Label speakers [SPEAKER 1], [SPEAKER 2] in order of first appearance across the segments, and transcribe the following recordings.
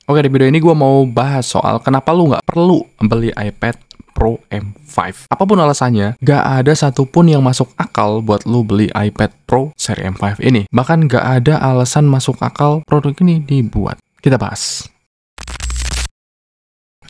[SPEAKER 1] Oke, di video ini gue mau bahas soal kenapa lu nggak perlu beli iPad Pro M5. Apapun alasannya, nggak ada satupun yang masuk akal buat lu beli iPad Pro seri M5 ini. Bahkan nggak ada alasan masuk akal produk ini dibuat. Kita bahas.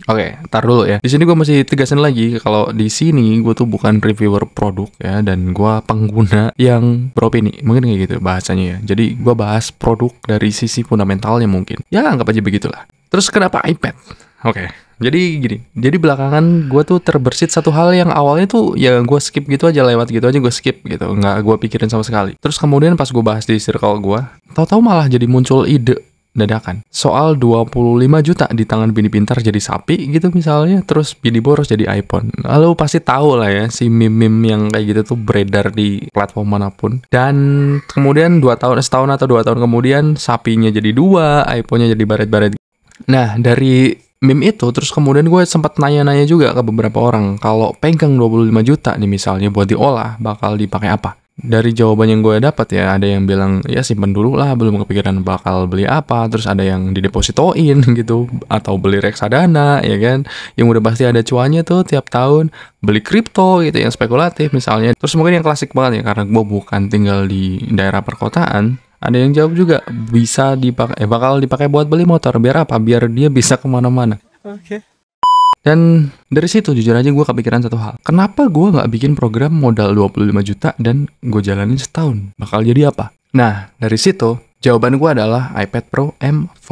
[SPEAKER 1] Oke, tar dulu ya. Di sini gue masih tegasin lagi kalau di sini gue tuh bukan reviewer produk ya, dan gue pengguna yang beropini. Mungkin kayak gitu bahasanya ya. Jadi gue bahas produk dari sisi fundamentalnya mungkin. Ya anggap aja begitulah. Terus kenapa iPad? Oke, jadi gini. Jadi belakangan gue tuh terbersit satu hal yang awalnya tuh ya gue skip gitu aja, lewat gitu aja gue skip gitu. Nggak gue pikirin sama sekali. Terus kemudian pas gue bahas di circle gue, tahu-tahu malah jadi muncul ide dadakan soal 25 juta di tangan bini pintar jadi sapi gitu misalnya, terus bini boros jadi iPhone. Lalu pasti tahu lah ya si meme-meme yang kayak gitu tuh beredar di platform manapun. Dan kemudian setahun atau 2 tahun kemudian sapinya jadi 2, iPhone-nya jadi baret-baret. Nah, dari meme itu terus kemudian gue sempat nanya-nanya juga ke beberapa orang, kalau pegang 25 juta nih misalnya buat diolah bakal dipakai apa. Dari jawaban yang gue dapat ya, ada yang bilang ya simpen dulu lah, belum kepikiran bakal beli apa. Terus ada yang didepositoin gitu, atau beli reksadana ya kan, yang udah pasti ada cuannya tuh tiap tahun. Beli kripto gitu yang spekulatif misalnya. Terus mungkin yang klasik banget ya, karena gue bukan tinggal di daerah perkotaan, ada yang jawab juga bisa dipakai, bakal dipakai buat beli motor. Biar apa? Biar dia bisa kemana-mana. Oke. Dan dari situ jujur aja gue kepikiran satu hal. Kenapa gue nggak bikin program modal 25 juta dan gue jalanin setahun? Bakal jadi apa? Nah, dari situ jawaban gue adalah iPad Pro M4.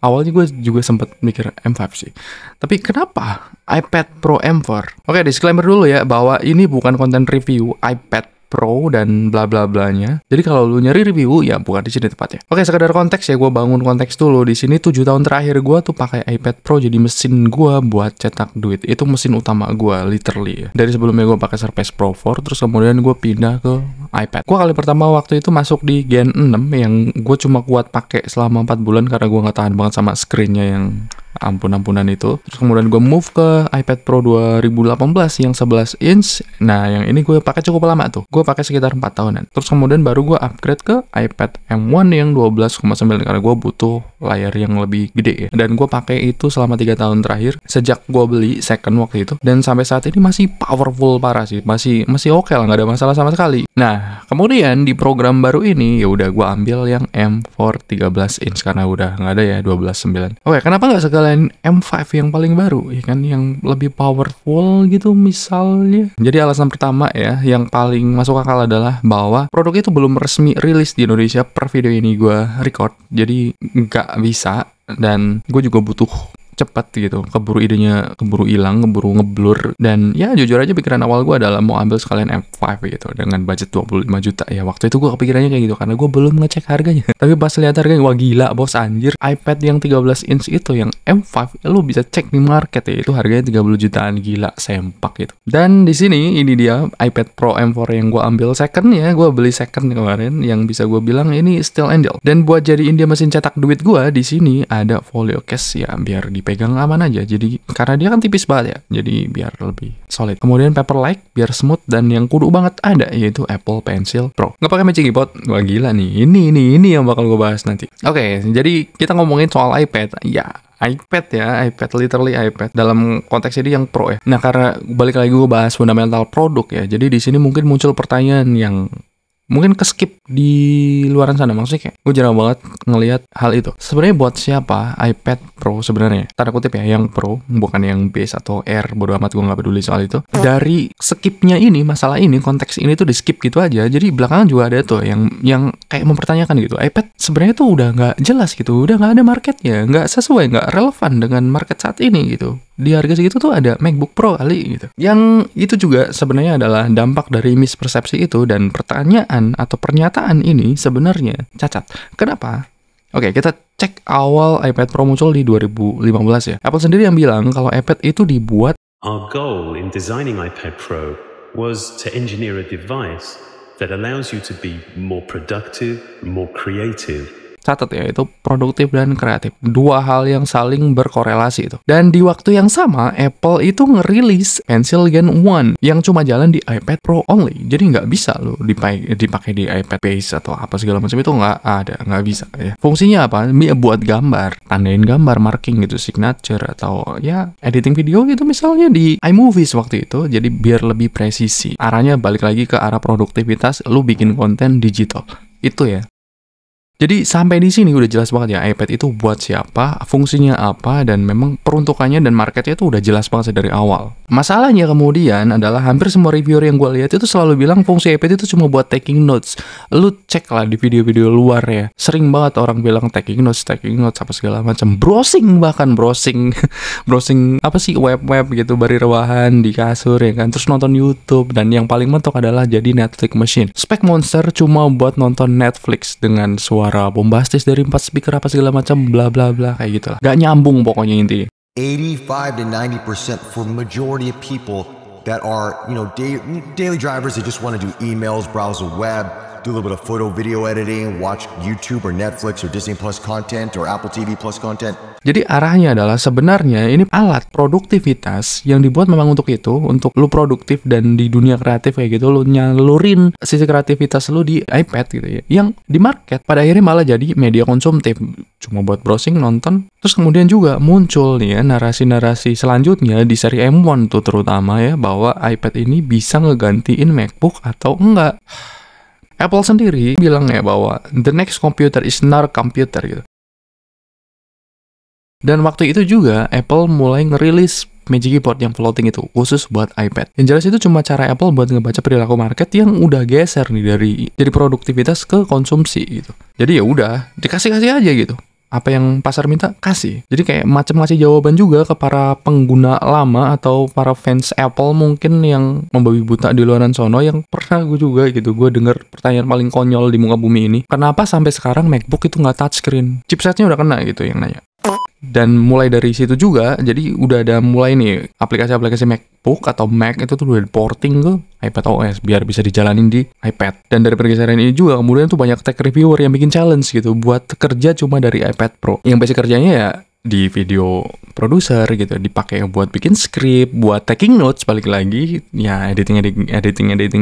[SPEAKER 1] Awalnya gue juga sempat mikir M5 sih. Tapi kenapa iPad Pro M4? Oke, disclaimer dulu ya, bahwa ini bukan konten review iPad Pro dan bla bla blanya. Jadi kalau lu nyari review ya bukan di sini tepatnya. Oke, sekedar konteks ya, gue bangun konteks dulu. Di sini 7 tahun terakhir gue tuh pakai iPad Pro jadi mesin gue buat cetak duit. Itu mesin utama gue literally ya. Dari sebelumnya gue pakai Surface Pro 4, terus kemudian gue pindah ke iPad. Gue kali pertama waktu itu masuk di Gen 6 yang gue cuma kuat pakai selama 4 bulan karena gue nggak tahan banget sama screen-nya yang ampun-ampunan itu. Terus kemudian gue move ke iPad Pro 2018 yang 11 inch. Nah, yang ini gue pakai cukup lama tuh. Gue pakai sekitar 4 tahunan. Terus kemudian baru gue upgrade ke iPad M1 yang 12,9 karena gue butuh layar yang lebih gede ya. Dan gue pakai itu selama 3 tahun terakhir sejak gue beli second waktu itu. Dan sampai saat ini masih powerful parah sih. Masih oke lah, nggak ada masalah sama sekali. Nah, kemudian di program baru ini ya udah gue ambil yang M4 13 inch karena udah nggak ada ya 12,9. Oke, kenapa nggak sekalian M5 yang paling baru ya kan, yang lebih powerful gitu misalnya. Jadi alasan pertama ya yang paling masuk akal adalah bahwa produk itu belum resmi rilis di Indonesia per video ini gue record, jadi nggak bisa, dan gue juga butuh cepat gitu, keburu idenya keburu hilang, keburu ngeblur. Dan ya jujur aja pikiran awal gue adalah mau ambil sekalian M5 gitu dengan budget 25 juta ya. Waktu itu gue kepikirannya kayak gitu karena gue belum ngecek harganya. Tapi pas lihat harganya, wah gila bos, anjir. iPad yang 13 inch itu yang M5 lu bisa cek di market ya, itu harganya 30 jutaan, gila sempak gitu. Dan di sini ini dia iPad Pro M4 yang gue ambil second ya. Gue beli second kemarin, yang bisa gue bilang ini still and deal. Dan buat jadiin dia mesin cetak duit gue, di sini ada folio case ya biar dipegang aman aja. Jadi karena dia kan tipis banget ya, jadi biar lebih solid. Kemudian Paperlike biar smooth, dan yang kudu banget ada yaitu Apple Pencil Pro. Nggak pakai Magic Keyboard. Wah gila nih. Ini yang bakal gue bahas nanti. Oke, jadi kita ngomongin soal iPad. Ya, iPad ya, iPad literally iPad dalam konteks ini yang Pro ya. Nah, karena balik lagi gue bahas fundamental produk ya. Jadi di sini mungkin muncul pertanyaan yang mungkin keskip di luaran sana. Maksudnya kayak gue jarang banget ngelihat hal itu. Sebenarnya buat siapa iPad Pro sebenarnya? Tanda kutip ya, yang Pro, bukan yang base atau Air. Bodo amat, gue nggak peduli soal itu. Dari skipnya ini, masalah ini, konteks ini tuh di skip gitu aja. Jadi belakangan juga ada tuh yang kayak mempertanyakan gitu. iPad sebenarnya tuh udah nggak jelas gitu, udah nggak ada marketnya, nggak sesuai, nggak relevan dengan market saat ini gitu. Di harga segitu tuh ada MacBook Pro kali gitu. Yang itu juga sebenarnya adalah dampak dari mispersepsi itu, dan pertanyaan atau pernyataan ini sebenarnya cacat. Kenapa? Oke, kita cek awal iPad Pro muncul di 2015 ya. Apple sendiri yang bilang kalau iPad itu dibuat.
[SPEAKER 2] Our goal in designing iPad Pro was to engineer a device that allows you to be more productive, more creative.
[SPEAKER 1] catat ya, itu produktif dan kreatif. Dua hal yang saling berkorelasi itu. Dan di waktu yang sama, Apple itu ngerilis Pencil Gen 1 yang cuma jalan di iPad Pro only. Jadi nggak bisa lo dipakai di iPad base atau apa segala macam, itu nggak bisa ya. Fungsinya apa? Buat gambar, tandain gambar, marking gitu, signature atau ya editing video gitu misalnya di iMovies waktu itu. Jadi biar lebih presisi. Arahnya balik lagi ke arah produktivitas, lu bikin konten digital. Itu ya. Jadi sampai di sini udah jelas banget ya iPad itu buat siapa, fungsinya apa, dan memang peruntukannya dan marketnya itu udah jelas banget dari awal. Masalahnya kemudian adalah hampir semua reviewer yang gue lihat itu selalu bilang fungsi iPad itu cuma buat taking notes. Lu cek lah di video-video luar ya, sering banget orang bilang taking notes apa segala macam, browsing apa sih, web gitu, bari rebahan di kasur ya kan, terus nonton YouTube, dan yang paling mentok adalah jadi Netflix machine. Spek monster cuma buat nonton Netflix dengan suara bombastis dari 4 speaker apa segala macam, bla bla bla kayak gitu lah. Gak nyambung pokoknya intinya.
[SPEAKER 3] 85 to 90% for majority of people that are, daily drivers, they just want to do emails, browse the web, do a little bit of photo, video editing, watch YouTube or Netflix or Disney Plus content or Apple TV Plus content.
[SPEAKER 1] Jadi arahnya adalah sebenarnya ini alat produktivitas yang dibuat memang untuk itu, untuk lu produktif dan di dunia kreatif kayak gitu, lu nyalurin sisi kreativitas lu di iPad gitu ya. Yang di market pada akhirnya malah jadi media konsumtif, cuma buat browsing, nonton. Terus kemudian juga muncul nih ya narasi-narasi selanjutnya di seri M1 tuh terutama ya, bahwa iPad ini bisa ngegantiin MacBook atau enggak. Apple sendiri bilang ya bahwa the next computer is not a computer gitu. Dan waktu itu juga Apple mulai ngerilis Magic Keyboard yang floating itu khusus buat iPad. Yang jelas itu cuma cara Apple buat ngebaca perilaku market yang udah geser nih dari produktivitas ke konsumsi gitu. Jadi ya udah dikasih aja gitu. Apa yang pasar minta kasih. Jadi kayak macam ngasih jawaban juga ke para pengguna lama atau para fans Apple mungkin yang membabi buta di luaran sono, yang pernah gue juga gitu. Gue denger pertanyaan paling konyol di muka bumi ini. Kenapa sampai sekarang MacBook itu nggak touchscreen? Chipsetnya udah kena gitu yang nanya. Dan mulai dari situ juga, jadi udah ada mulai nih aplikasi-aplikasi MacBook atau Mac itu tuh udah porting ke iPad OS biar bisa dijalanin di iPad. Dan dari pergeseran ini juga kemudian tuh banyak tech reviewer yang bikin challenge gitu buat kerja cuma dari iPad Pro. Yang basic kerjanya ya di video producer gitu, dipakai buat bikin script, buat taking notes, balik lagi ya editing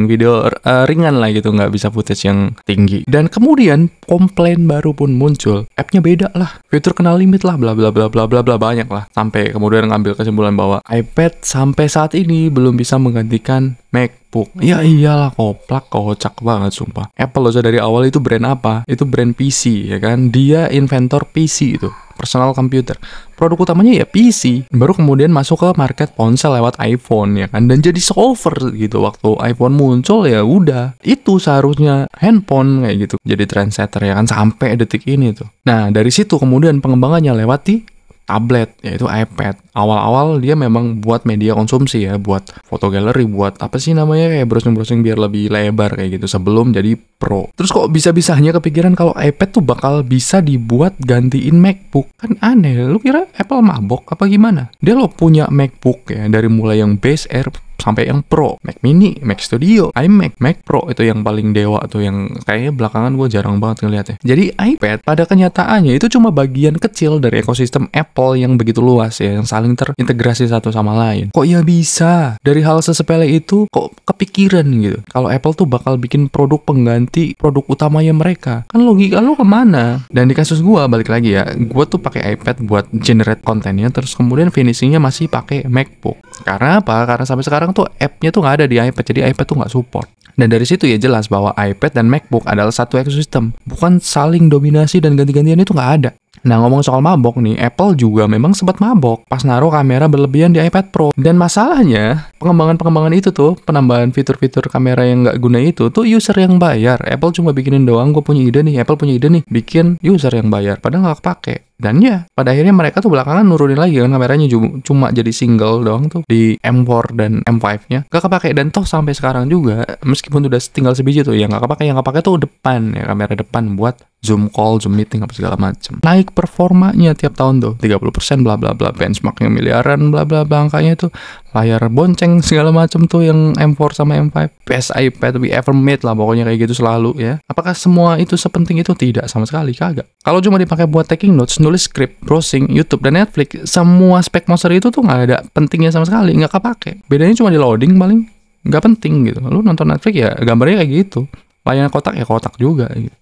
[SPEAKER 1] video ringan lah gitu, nggak bisa footage yang tinggi. Dan kemudian komplain baru pun muncul, appnya beda lah, fitur kena limit lah, bla bla bla bla bla bla, banyak lah, sampai kemudian ngambil kesimpulan bahwa iPad sampai saat ini belum bisa menggantikan MacBook. Ya iyalah, kocak banget sumpah. Apple loh dari awal itu brand apa? Itu brand PC ya kan, dia inventor PC itu, personal computer. Produk utamanya ya PC. Baru kemudian masuk ke market ponsel lewat iPhone ya kan, dan jadi solver gitu. Waktu iPhone muncul ya udah, itu seharusnya handphone kayak gitu, jadi trendsetter ya kan sampai detik ini tuh. Nah dari situ kemudian pengembangannya lewat di tablet, yaitu iPad. Awal-awal dia memang buat media konsumsi ya, buat foto galeri, buat apa sih namanya, kayak browsing-browsing biar lebih lebar kayak gitu sebelum jadi Pro. Terus kok bisa-bisanya kepikiran kalau iPad tuh bakal bisa dibuat gantiin MacBook? Kan aneh, lu kira Apple mabok apa gimana? Dia lo punya MacBook ya, dari mulai yang base, Air, sampai yang Pro, Mac Mini, Mac Studio, iMac, Mac Pro itu yang paling dewa tuh, yang kayaknya belakangan gue jarang banget ngeliatnya. Jadi iPad pada kenyataannya itu cuma bagian kecil dari ekosistem Apple yang begitu luas ya, yang saling terintegrasi satu sama lain. Kok ya bisa dari hal sesepele itu kok kepikiran gitu kalau Apple tuh bakal bikin produk pengganti produk utamanya mereka? Kan logika lu kemana? Dan di kasus gue balik lagi ya, gue tuh pakai iPad buat generate kontennya, terus kemudian finishingnya masih pakai MacBook. Karena apa? Karena sampai sekarang tuh app-nya tuh nggak ada di iPad, jadi iPad tuh nggak support. Dan dari situ ya jelas bahwa iPad dan MacBook adalah satu ekosistem, bukan saling dominasi dan ganti-gantian, itu nggak ada. Nah ngomong soal mabok nih, Apple juga memang sempat mabok pas naruh kamera berlebihan di iPad Pro. Dan masalahnya pengembangan itu tuh, penambahan fitur-fitur kamera yang nggak guna itu tuh user yang bayar. Apple cuma bikinin doang, gue punya ide nih, Apple punya ide nih, bikin user yang bayar, padahal nggak kepake. Dan ya, pada akhirnya mereka tuh belakangan nurunin lagi kan kameranya, cuma jadi single doang tuh di M4 dan M5-nya. Gak kepake, dan toh sampai sekarang juga, meskipun udah tinggal sebiji tuh, yang gak kepake tuh depan ya, kamera depan buat Zoom call, Zoom meeting, apa segala macam. Naik performanya tiap tahun tuh 30% bla bla bla, benchmarknya miliaran bla bla bla, angkanya tuh layar bonceng segala macam tuh yang M4 sama M5, best iPad we ever made lah pokoknya kayak gitu selalu ya. Apakah semua itu sepenting itu? Tidak sama sekali, kagak. Kalau cuma dipakai buat taking notes, nulis script, browsing YouTube dan Netflix, semua spek monster itu tuh nggak ada pentingnya sama sekali, nggak kepake. Bedanya cuma di loading paling, nggak penting gitu. Lu nonton Netflix ya gambarnya kayak gitu, layarnya kotak ya kotak juga gitu.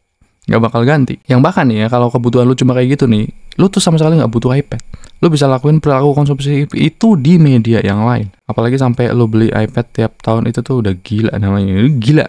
[SPEAKER 1] Nggak bakal ganti. Yang bahkan nih ya, kalau kebutuhan lu cuma kayak gitu nih, lu tuh sama sekali nggak butuh iPad. Lu bisa lakuin perilaku konsumsi itu di media yang lain. Apalagi sampai lu beli iPad tiap tahun itu tuh udah gila namanya. Gila.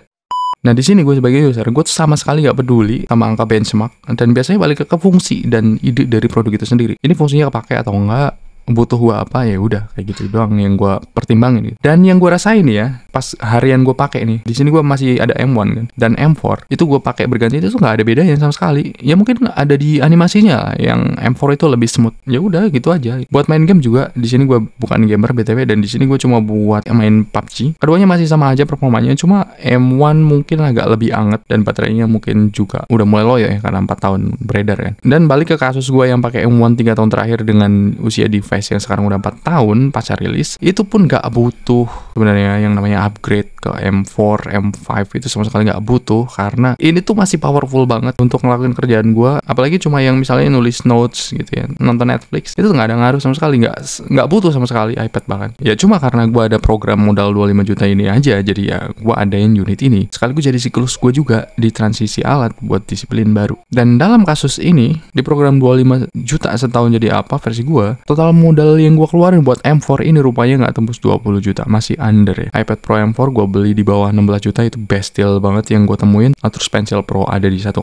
[SPEAKER 1] Nah di sini gue sebagai user, gue tuh sama sekali nggak peduli sama angka benchmark, dan biasanya balik ke fungsi dan ide dari produk itu sendiri. Ini fungsinya kepake atau enggak, butuh gue apa, ya udah kayak gitu doang yang gue pertimbangin. Dan yang gue rasain ya, pas harian gue pakai nih, di sini gue masih ada M1 kan, dan M4 itu gue pakai berganti itu tuh nggak ada bedanya sama sekali. Ya mungkin ada di animasinya lah, yang M4 itu lebih smooth. Ya udah gitu aja. Buat main game juga, di sini gue bukan gamer BTW, dan di sini gue cuma buat main PUBG. Keduanya masih sama aja performanya, cuma M1 mungkin agak lebih anget dan baterainya mungkin juga udah mulai loyo ya karena 4 tahun beredar kan. Dan balik ke kasus gue yang pakai M1 3 tahun terakhir dengan usia device yang sekarang udah 4 tahun pasca rilis, itu pun gak butuh sebenarnya yang namanya upgrade ke M4, M5 itu sama sekali gak butuh, karena ini tuh masih powerful banget untuk ngelakuin kerjaan gue. Apalagi cuma yang misalnya nulis notes gitu ya, nonton Netflix, itu gak ada ngaruh sama sekali, gak butuh sama sekali iPad bahkan. Ya cuma karena gue ada program modal 25 juta ini aja, jadi ya gue adain unit ini sekaligus jadi siklus gue juga di transisi alat buat disiplin baru. Dan dalam kasus ini, di program 25 juta setahun jadi apa versi gue, total modal yang gue keluarin buat M4 ini rupanya nggak tembus 20 juta, masih under ya. iPad Pro M4 gue beli di bawah 16 juta, itu best deal banget yang gue temuin. Terus Pencil Pro ada di 1,8,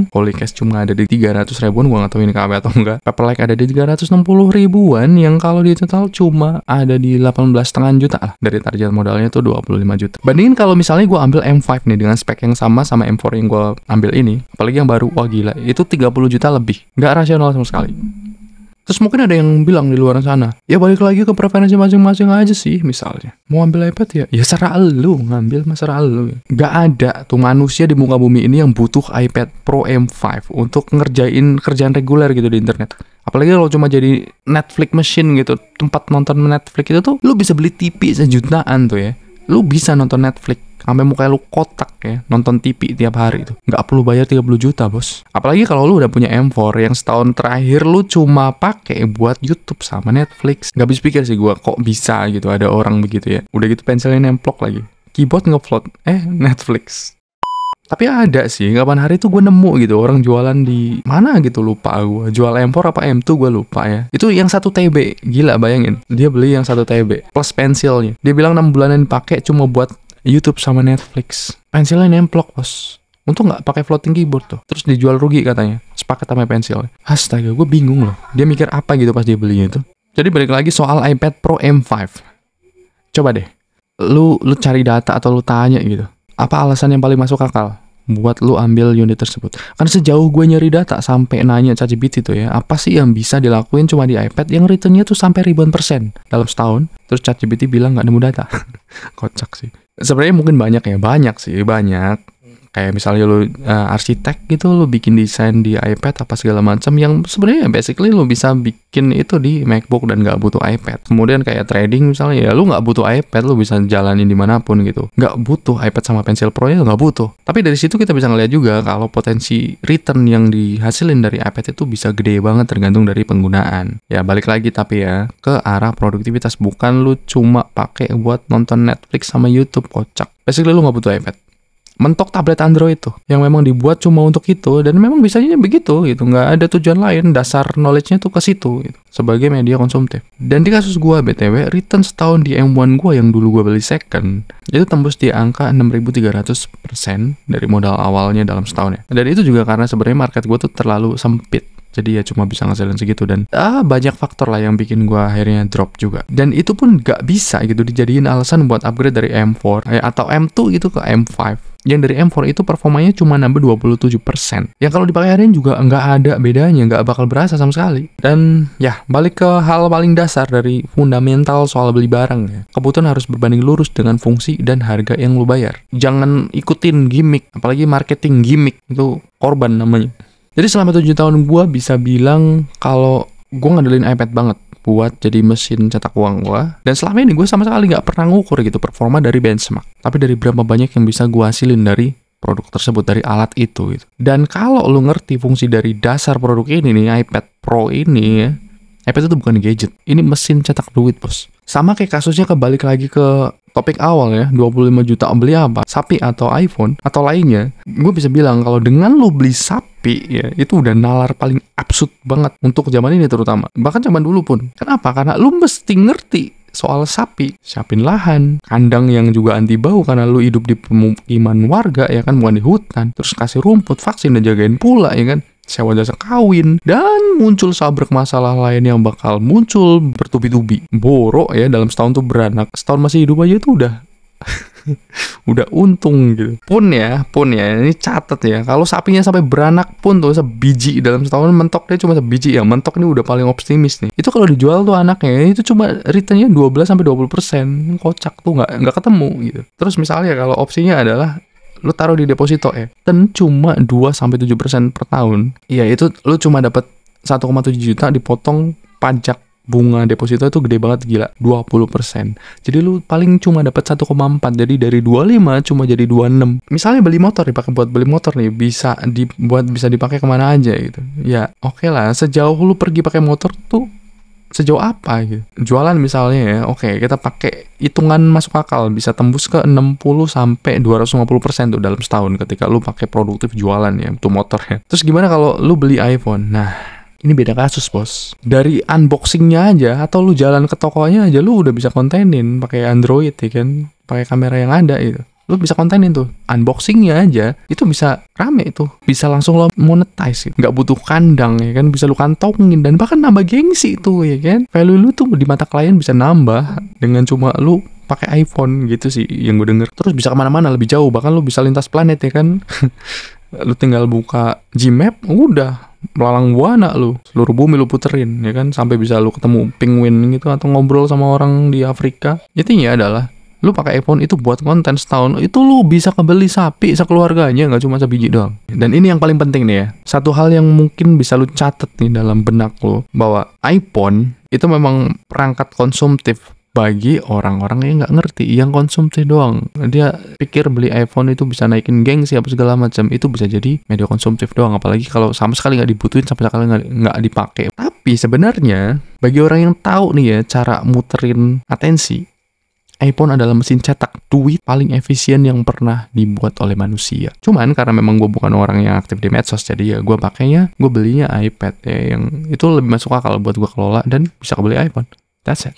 [SPEAKER 1] Polycast cuma ada di 300 ribuan, gue nggak tahu ini KW atau enggak. Paperlike ada di 360 ribuan, yang kalau di total cuma ada di 18,5 juta lah, dari target modalnya tuh 25 juta. Bandingin kalau misalnya gue ambil M5 nih dengan spek yang sama M4 yang gue ambil ini, apalagi yang baru, wah gila, itu 30 juta lebih, nggak rasional sama sekali. Terus mungkin ada yang bilang di luar sana, ya balik lagi ke preferensi masing-masing aja sih. Misalnya mau ambil iPad ya serah lu, ngambil masalah lu. Gak ada tuh manusia di muka bumi ini yang butuh iPad Pro M5 untuk ngerjain kerjaan reguler gitu di internet. Apalagi kalau cuma jadi Netflix machine gitu, tempat nonton Netflix itu tuh lu bisa beli TV sejutaan tuh ya. Lu bisa nonton Netflix sampai mukanya lu kotak ya, nonton TV tiap hari itu. Nggak perlu bayar 30 juta, bos. Apalagi kalau lu udah punya M4 yang setahun terakhir lu cuma pakai buat YouTube sama Netflix. Nggak habis pikir sih gua, kok bisa gitu ada orang begitu ya. Udah gitu pensilnya nemplok lagi. Keyboard ngefloat, Netflix. Tapi ada sih, kapan hari itu gue nemu gitu orang jualan di mana gitu, lupa gue. Jual M4 apa M2 gue lupa ya. Itu yang 1 TB, gila bayangin. Dia beli yang 1 TB plus pensilnya. Dia bilang 6 bulanan pakai cuma buat YouTube sama Netflix. Pensilnya nemplok, bos. Untung nggak pakai floating keyboard tuh. Terus dijual rugi katanya, sepaket sama pensilnya. Astaga, gue bingung loh. Dia mikir apa gitu pas dia belinya itu. Jadi balik lagi soal iPad Pro M5. Coba deh, lu cari data atau lu tanya gitu. Apa alasan yang paling masuk akal buat lu ambil unit tersebut? Karena sejauh gue nyari data sampai nanya ChatGPT tuh ya, apa sih yang bisa dilakuin cuma di iPad yang returnnya tuh sampai ribuan % dalam setahun? Terus ChatGPT bilang nggak nemu data. Kocak sih. Sebenarnya mungkin banyak ya, banyak. Kayak misalnya lu arsitek gitu, lu bikin desain di iPad apa segala macam, yang sebenarnya basically lu bisa bikin itu di MacBook dan nggak butuh iPad. Kemudian kayak trading misalnya, ya lu nggak butuh iPad, lu bisa jalanin dimanapun gitu. Nggak butuh iPad sama Pencil Pro itu nggak butuh. Tapi dari situ kita bisa ngeliat juga kalau potensi return yang dihasilin dari iPad itu bisa gede banget tergantung dari penggunaan. Ya balik lagi tapi ya ke arah produktivitas, bukan lu cuma pakai buat nonton Netflix sama YouTube, kocak. Basically lu nggak butuh iPad. Mentok tablet Android tuh yang memang dibuat cuma untuk itu, dan memang bisanya begitu gitu, nggak ada tujuan lain, dasar knowledge-nya tuh ke situ gitu, sebagai media konsumtif. Dan di kasus gua BTW, return setahun di M1 gua yang dulu gua beli second itu tembus di angka 6.300% dari modal awalnya dalam setahun ya. Dan itu juga karena sebenarnya market gua tuh terlalu sempit. Jadi ya cuma bisa ngasilin segitu, dan banyak faktor lah yang bikin gua akhirnya drop juga. Dan itu pun gak bisa gitu dijadiin alasan buat upgrade dari M4 atau M2 gitu ke M5. Yang dari M4 itu performanya cuma nambah 27%. Yang kalau dipakai harian juga nggak ada bedanya, nggak bakal berasa sama sekali. Dan ya, balik ke hal paling dasar dari fundamental soal beli barang ya. Kebutuhan harus berbanding lurus dengan fungsi dan harga yang lu bayar. Jangan ikutin gimmick, apalagi marketing gimmick, itu korban namanya. Jadi selama 7 tahun gue bisa bilang kalau gue ngandelin iPad banget buat jadi mesin cetak uang gue. Dan selama ini gue sama sekali nggak pernah ngukur gitu performa dari benchmark. Tapi dari berapa banyak yang bisa gue hasilin dari produk tersebut, dari alat itu gitu. Dan kalau lu ngerti fungsi dari dasar produk ini nih, iPad Pro ini ya, iPad itu bukan gadget, ini mesin cetak duit bos. Sama kayak kasusnya kebalik lagi ke topik awal ya, 25 juta beli apa? Sapi atau iPhone atau lainnya. Gue bisa bilang kalau dengan lu beli sapi ya, itu udah nalar paling absurd banget untuk zaman ini terutama. Bahkan zaman dulu pun. Kenapa? Karena lu mesti ngerti soal sapi, siapin lahan, kandang yang juga anti bau karena lu hidup di pemukiman warga ya kan, bukan di hutan. Terus kasih rumput, vaksin dan jagain pula ya kan. Sewa jasa kawin, dan muncul sabrek masalah lain yang bakal muncul bertubi-tubi. Boro ya dalam setahun tuh beranak. Setahun masih hidup aja tuh udah udah untung gitu. Pun ya, ini catet ya. Kalau sapinya sampai beranak pun tuh sebiji dalam setahun, mentok dia cuma sebiji ya. Mentok ini udah paling optimis nih. Itu kalau dijual tuh anaknya itu cuma returnnya 12-20%. Kocak tuh nggak ketemu gitu. Terus misalnya kalau opsinya adalah lu taruh di deposito ya, dan cuma 2-7% per tahun. Iya, itu lu cuma dapat 1,7 juta dipotong pajak bunga deposito itu gede banget gila, 20%. Jadi lu paling cuma dapat 1,4. Jadi dari 25 cuma jadi 26. Misalnya beli motor dipakai buat beli motor nih, bisa dipakai kemana aja gitu. Ya, oke lah, sejauh lu pergi pakai motor tuh sejauh apa gitu. Jualan misalnya ya, oke, kita pakai hitungan masuk akal bisa tembus ke 60-250% tuh dalam setahun ketika lu pakai produktif jualan ya untuk motor ya. Terus gimana kalau lu beli iPhone? Nah, ini beda kasus bos. Dari unboxingnya aja atau lu jalan ke tokonya aja lu udah bisa kontenin pakai Android ya kan, pakai kamera yang ada gitu. Lu bisa kontenin tuh, unboxingnya aja itu bisa rame tuh, bisa langsung lo monetize gitu. Nggak butuh kandang ya kan, bisa lu kantongin dan bahkan nambah gengsi tuh ya kan. Value lu tuh di mata klien bisa nambah dengan cuma lu pakai iPhone gitu sih yang gue denger. Terus bisa kemana-mana lebih jauh, bahkan lu bisa lintas planet ya kan. Lu tinggal buka Gmap, udah melalang buana lu, seluruh bumi lu puterin ya kan, sampai bisa lu ketemu penguin gitu atau ngobrol sama orang di Afrika. Intinya adalah lu pakai iPhone itu buat konten setahun, itu lu bisa kebeli sapi sekeluarganya, nggak cuma sebiji doang. Dan ini yang paling penting nih ya, satu hal yang mungkin bisa lu catet nih dalam benak lu, bahwa iPhone itu memang perangkat konsumtif bagi orang-orang yang nggak ngerti, yang konsumtif doang. Dia pikir beli iPhone itu bisa naikin gengsi apa segala macam, itu bisa jadi media konsumtif doang, apalagi kalau sama sekali nggak dibutuhin, sama sekali nggak dipakai. Tapi sebenarnya bagi orang yang tahu nih ya cara muterin atensi, iPhone adalah mesin cetak duit paling efisien yang pernah dibuat oleh manusia. Cuman karena memang gue bukan orang yang aktif di medsos, jadi ya gue belinya iPad ya, yang itu lebih masuk akal buat gue kelola dan bisa kebeli iPhone. That's it.